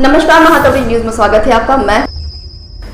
नमस्कार, महाकवि न्यूज में स्वागत है आपका। मैं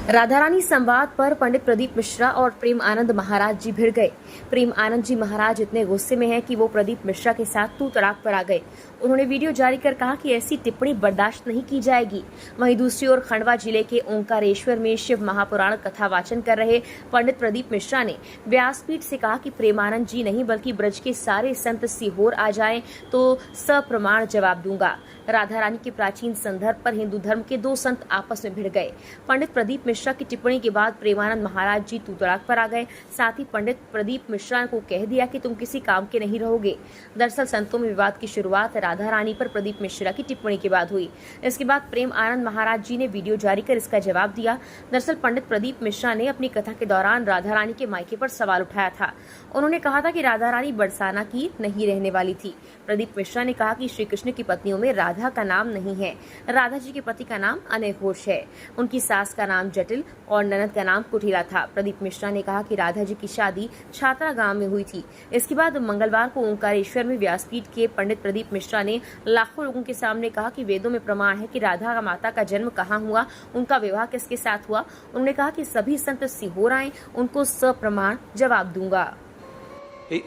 राधा रानी संवाद पर पंडित प्रदीप मिश्रा और प्रेम आनंद महाराज जी भिड़ गए। प्रेम आनंद जी महाराज इतने गुस्से में हैं कि वो प्रदीप मिश्रा के साथ तू तड़ाक पर आ गए। उन्होंने वीडियो जारी कर कहा कि ऐसी टिप्पणी बर्दाश्त नहीं की जाएगी। वहीं दूसरी ओर खंडवा जिले के ओंकारेश्वर में शिव महापुराण कथा वाचन कर रहे पंडित प्रदीप मिश्रा ने व्यासपीठ से कहा कि प्रेमानंद जी नहीं बल्कि ब्रज के सारे संत सीहोर आ जाएं तो सप्रमाण जवाब दूंगा। राधा रानी के प्राचीन संदर्भ पर हिंदू धर्म के दो संत आपस में भिड़ गए। पंडित प्रदीप मिश्रा की टिप्पणी के बाद प्रेमानंद महाराज जी तू तड़ाक पर आ गए। साथ ही पंडित प्रदीप मिश्रा को कह दिया कि तुम किसी काम के नहीं रहोगे। दरअसल संतों में विवाद की शुरुआत राधा रानी पर प्रदीप मिश्रा की टिप्पणी के बाद हुई। इसके बाद प्रेम आनंद महाराज जी ने वीडियो जारी कर इसका जवाब दिया। दरअसल पंडित प्रदीप मिश्रा ने अपनी कथा के दौरान राधा रानी के मायके पर सवाल उठाया था। उन्होंने कहा था कि राधा रानी बरसाना की नहीं रहने वाली थी। प्रदीप मिश्रा ने कहा कि श्री कृष्ण की पत्नियों में राधा का नाम नहीं है। राधा जी के पति का नाम अनय घोष है। उनकी सास का नाम जटिल और ननद का नाम कुटिला था। प्रदीप मिश्रा ने कहा कि राधा जी की शादी छात्रा गांव में हुई थी। इसके बाद मंगलवार को ओंकारेश्वर में व्यासपीठ के पंडित प्रदीप मिश्रा ने लाखों लोगों के सामने कहा कि वेदों में प्रमाण है कि राधा माता का जन्म कहाँ हुआ, उनका विवाह किसके साथ हुआ। उन्होंने कहा कि सभी संत सीहोर आए, उनको सप्रमाण जवाब दूंगा।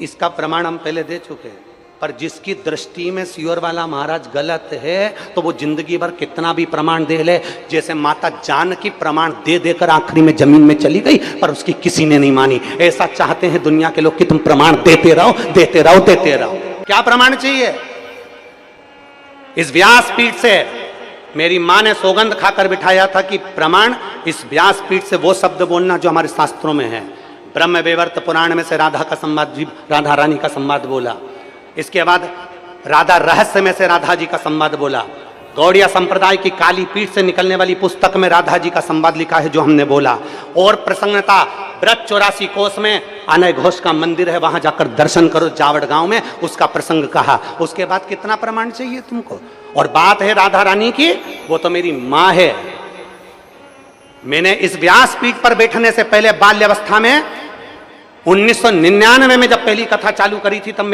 इसका प्रमाण हम पहले दे चुके हैं, पर जिसकी दृष्टि में सियोर वाला महाराज गलत है तो वो जिंदगी भर कितना भी प्रमाण दे ले। जैसे माता जानकी प्रमाण दे देकर आखिरी में जमीन में चली गई पर उसकी किसी ने नहीं मानी। ऐसा चाहते हैं दुनिया के लोग कि तुम प्रमाण देते रहो, देते रहो, देते रहो। क्या प्रमाण चाहिए? इस व्यासपीठ से मेरी माँ ने सौगंध खाकर बिठाया था कि प्रमाण इस व्यासपीठ से वो शब्द बोलना जो हमारे शास्त्रों में है। ब्रह्म वैवर्त पुराण में से राधा का संवाद, राधा रानी का संवाद बोला। इसके बाद राधा रहस्य में से राधा जी का संवाद बोला। गौड़िया संप्रदाय की काली पीठ से निकलने वाली पुस्तक में राधा जी का संवाद लिखा है जो हमने बोला। और प्रसन्नता ब्रज 84 कोस में अनय घोष का मंदिर है, वहां जाकर दर्शन करो जावड़ गांव में, उसका प्रसंग कहा। उसके बाद कितना प्रमाण चाहिए तुमको? और बात है राधा रानी की, वो तो मेरी माँ है। मैंने इस व्यासपीठ पर बैठने से पहले बाल्यावस्था में 1999 में जब पहली कथा चालू करी थी तब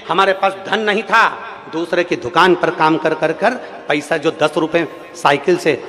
हमारे पास धन नहीं था। दूसरे की दुकान पर काम कर पैसा जो 10 रुपए साइकिल से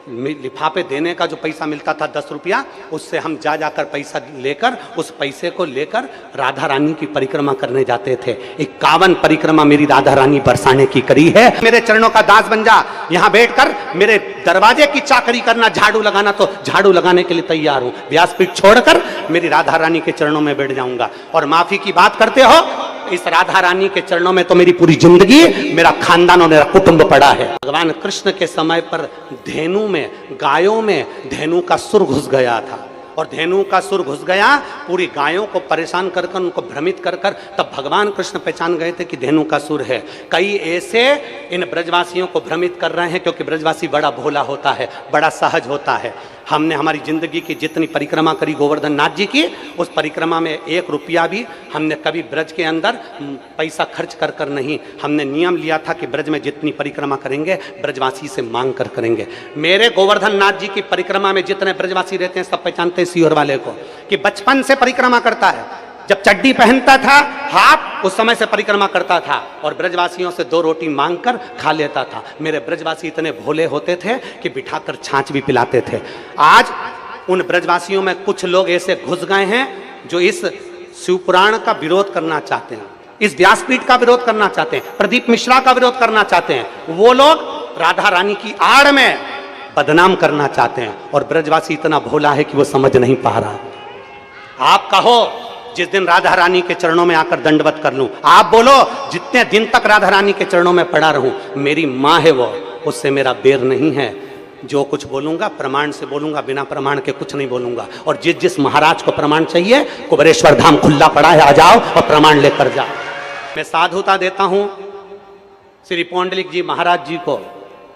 लिफाफे देने का जो पैसा मिलता था 10 रुपया, उससे हम जाकर पैसा लेकर उस पैसे को लेकर राधा रानी की परिक्रमा करने जाते थे। 51 परिक्रमा मेरी राधा रानी बरसाने की करी है। मेरे चरणों का दास बन जा, यहाँ बैठकर मेरे दरवाजे की चाकरी करना, झाड़ू लगाना तो झाड़ू लगाने के लिए तैयार हूँ। व्यासपीठ छोड़कर मेरी राधा रानी के चरणों में बैठ जाऊंगा। और माफी की बात करते हो, इस राधा रानी के चरणों में तो मेरी पूरी जिंदगी, मेरा खानदान और मेरा कुटुंब पड़ा है। भगवान कृष्ण के समय पर धेनु में, गायों में धेनु का सुर घुस गया था और धेनु का सुर घुस गया, पूरी गायों को परेशान कर उनको भ्रमित कर तब भगवान कृष्ण पहचान गए थे कि धेनु का सुर है। कई ऐसे इन ब्रजवासियों को भ्रमित कर रहे हैं क्योंकि ब्रजवासी बड़ा भोला होता है, बड़ा सहज होता है। हमने हमारी जिंदगी की जितनी परिक्रमा करी गोवर्धन नाथ जी की, उस परिक्रमा में 1 रुपया भी हमने कभी ब्रज के अंदर पैसा खर्च कर नहीं। हमने नियम लिया था कि ब्रज में जितनी परिक्रमा करेंगे ब्रजवासी से मांग कर करेंगे। मेरे गोवर्धन नाथ जी की परिक्रमा में जितने ब्रजवासी रहते हैं सब पहचानते हैं सियोर वाले को कि बचपन से परिक्रमा करता है। जब चड्डी पहनता था हाफ, उस समय से परिक्रमा करता था और ब्रजवासियों से 2 रोटी मांगकर खा लेता था। मेरे ब्रजवासी इतने भोले होते थे कि बिठाकर छाछ भी पिलाते थे। आज उन ब्रजवासियों में कुछ लोग ऐसे घुस गए हैं जो इस शिवपुराण का विरोध करना चाहते हैं, इस व्यासपीठ का विरोध करना चाहते हैं, प्रदीप मिश्रा का विरोध करना चाहते हैं। वो लोग राधा रानी की आड़ में बदनाम करना चाहते हैं और ब्रजवासी इतना भोला है कि वो समझ नहीं पा रहा। आप कहो जिस दिन राधा रानी के चरणों में आकर दंडवत कर लूं, आप बोलो जितने दिन तक राधा रानी के चरणों में पड़ा रहूं, मेरी माँ है वो, उससे मेरा बेर नहीं है। जो कुछ बोलूंगा प्रमाण से बोलूंगा, बिना प्रमाण के कुछ नहीं बोलूंगा। और जिस महाराज को प्रमाण चाहिए, कुबेरेश्वर धाम खुला पड़ा है, आ जाओ और प्रमाण लेकर जाओ। मैं साधुता देता हूं श्री पौंडलिक जी महाराज जी को,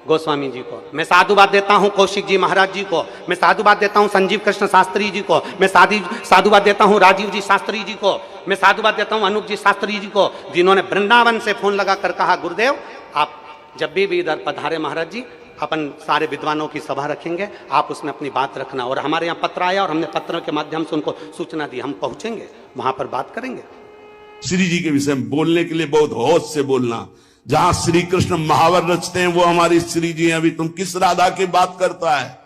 गोस्वामी जी को। मैं साधुवाद देता हूं कौशिक जी महाराज जी को। मैं साधुवाद देता हूं संजीव कृष्ण शास्त्री जी को। मैं साधुवाद देता हूं राजीव जी शास्त्री जी को। मैं साधुवाद देता हूं अनूप जी शास्त्री जी को, जिन्होंने वृंदावन से फोन लगाकर कहा गुरुदेव आप जब भी इधर पधारे महाराज जी, अपन सारे विद्वानों की सभा रखेंगे, आप उसमें अपनी बात रखना। और हमारे यहाँ पत्र आया और हमने पत्रों के माध्यम से उनको सूचना दी, हम पहुंचेंगे, वहां पर बात करेंगे। श्री जी के विषय में बोलने के लिए बहुत होश से बोलना, जहां श्री कृष्ण महावर रचते हैं वो हमारी श्री जी हैं। अभी तुम किस राधा की बात करता है?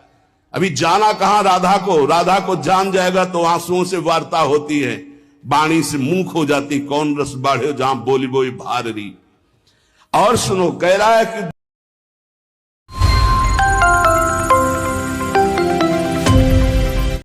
अभी जाना कहां राधा को? राधा को जान जाएगा तो आंसुओं से वार्ता होती है, बाणी से मुंह खो जाती, कौन रस बाढ़े जहां बोली बोई भारी। और सुनो, कह रहा है कि